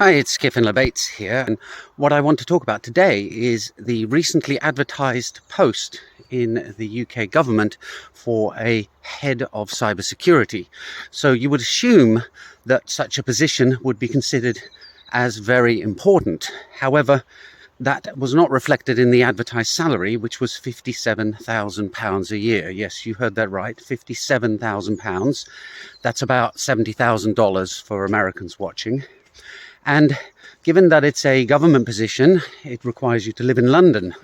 Hi, it's Kiffin LeBates here, and what I want to talk about today is the recently advertised post in the UK government for a head of cybersecurity. So you would assume that such a position would be considered as very important. However, that was not reflected in the advertised salary, which was £57,000 a year. Yes, you heard that right, £57,000. That's about $70,000 for Americans watching. And given that it's a government position, it requires you to live in London.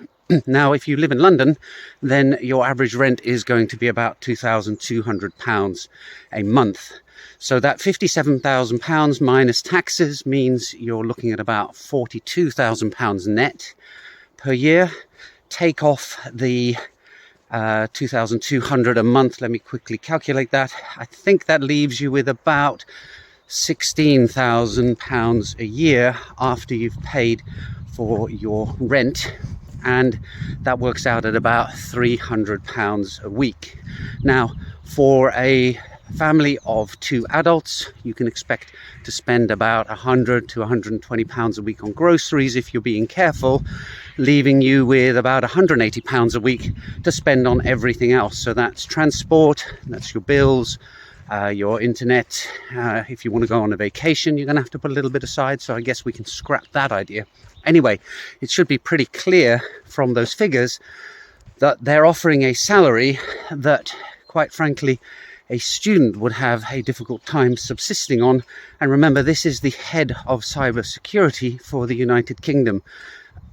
Now, if you live in London, then your average rent is going to be about £2,200 a month. So that £57,000 minus taxes means you're looking at about £42,000 net per year. Take off the 2,200 a month. Let me quickly calculate that. I think that leaves you with about £16,000 a year after you've paid for your rent, and that works out at about £300 a week. Now, for a family of two adults, you can expect to spend about £100 to £120 a week on groceries if you're being careful, leaving you with about £180 a week to spend on everything else. So that's transport, that's your bills, your internet. If you want to go on a vacation, you're going to have to put a little bit aside, so I guess we can scrap that idea. Anyway, it should be pretty clear from those figures that they're offering a salary that, quite frankly, a student would have a difficult time subsisting on. And remember, this is the head of cybersecurity for the United Kingdom.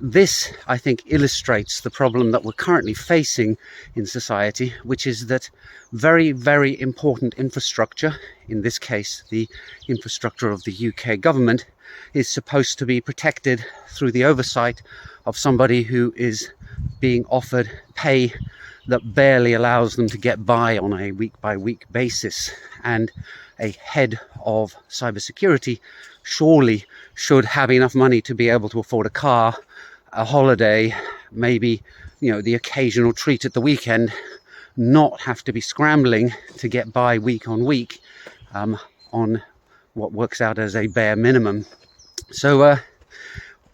This, I think, illustrates the problem that we're currently facing in society, which is that very, very important infrastructure, in this case the infrastructure of the UK government, is supposed to be protected through the oversight of somebody who is being offered pay that barely allows them to get by on a week-by-week basis. And a head of cybersecurity surely should have enough money to be able to afford a car, a holiday, maybe, the occasional treat at the weekend, not have to be scrambling to get by week on week on what works out as a bare minimum. So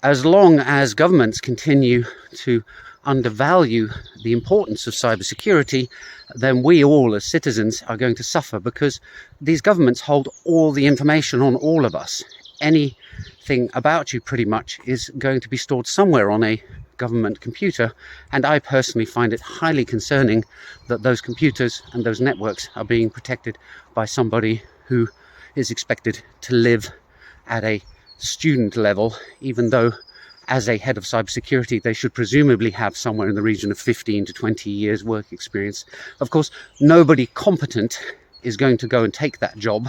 as long as governments continue to undervalue the importance of cybersecurity, then we all as citizens are going to suffer, because these governments hold all the information on all of us. Anything about you pretty much is going to be stored somewhere on a government computer, and I personally find it highly concerning that those computers and those networks are being protected by somebody who is expected to live at a student level, even though as a head of cybersecurity they should presumably have somewhere in the region of 15 to 20 years work experience. Of course, nobody competent is going to go and take that job,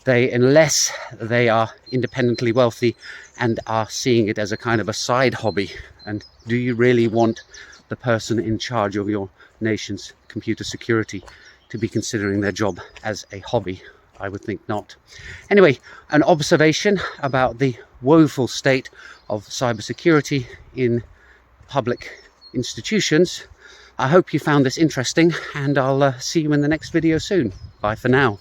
unless they are independently wealthy and are seeing it as a kind of a side hobby. And do you really want the person in charge of your nation's computer security to be considering their job as a hobby? I would think not. Anyway, an observation about the woeful state of cybersecurity in public institutions. I hope you found this interesting, and I'll see you in the next video soon. Bye for now.